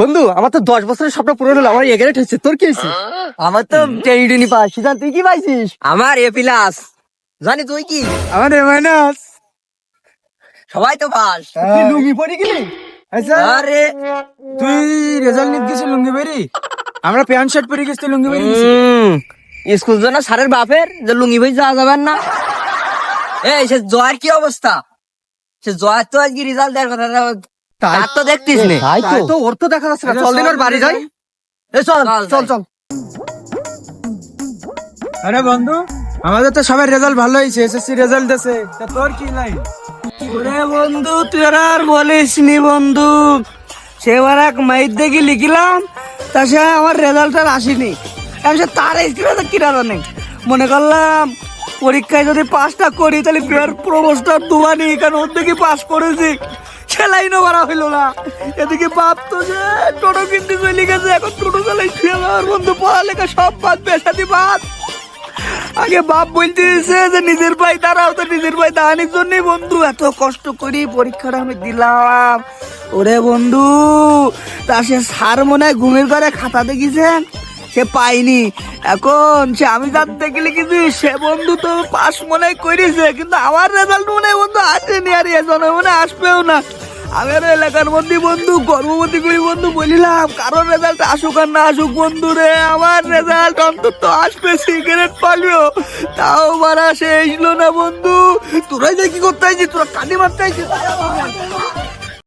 বন্ধু আমার তো 10 বছরের স্বপ্ন পূরণ হলো, আমার এ গ্রেড হচ্ছে। তোর কি হয়েছে? আমার তো টেনিটুনি পাস। সিদ্ধান তুই কি পাইছিস? আমার এ প্লাস। জানি তুই কি? আমার এ মাইনাস। সবাই তো পাস। তুই লুঙ্গি পরে গেলি? আচ্ছা আরে তুই রেজাল্ট নিতে গেছিস লুঙ্গি পরে? আমরা প্যান্ট শার্ট পরে গেছি, তুই লুঙ্গি পরে গেছিস। স্কুল জন্য স্যারের বাপের যে লুঙ্গি ভাই যাওয়া যাবেন না। এই সে জয়ের কি অবস্থা? সে জয়ের তো আজকে রেজাল্ট দেওয়ার কথা, তার তো দেখতিস নে। তাই তো ওর তো দেখা যাচ্ছে না। চল দিন ওর বাড়ি যাই। এই চল চল চল। আরে বন্ধু, আমাদের তো সবার রেজাল্ট ভালো হয়েছে, এসএসসি রেজাল্ট দিয়েছে। তা তোর কি লাইন? ওরে বন্ধু তুই আর বলিস নি বন্ধু, সেবার এক মাইর দেখি লিখিলাম, তা সে আমার রেজাল্ট আর আসেনি। আমি সে তার স্কুলে কিনা জানে, মনে করলাম পরীক্ষায় যদি পাসটা করি তাহলে বিয়ের প্রবোজটা দুবানি, কারণ ওর দিকে পাস করেছি। সে লাইনও করা হইলো না। এদিকে বাপ তো যে টোটো কিনতে চলে গেছে, এখন টোটো চালাই আমার বন্ধু, পড়ালেখা সব বাদ, বেসাদি বাদ। আগে বাপ বলতেছে যে নিজের ভাই দাঁড়াও, তো নিজের ভাই দাঁড়ানোর জন্যই বন্ধু এত কষ্ট করি পরীক্ষাটা আমি দিলাম। ওরে বন্ধু, তা সে স্যার মনে হয় ঘুমের ঘরে খাতা দেখিছেন, সে পাইনি। এখন সে আমি যার দেখে লিখেছি সে বন্ধু তো পাস মনে হয় করেছে, কিন্তু আমার রেজাল্ট মনে হয় বন্ধু আসেনি, আর এজন মনে হয় আসবেও না। আমি আর এলাকার মধ্যে বন্ধু গর্ভবতী করি বন্ধু বলিলাম, কারোর রেজাল্ট আসুক আর না আসুক বন্ধু রে, আমার রেজাল্ট অন্তত আসবে, সিগারেট পালিও। তাও মারা সে এসলো না বন্ধু। তোরাই যে কি করতে আইছিস, তোরা কানি মারতে আইছিস।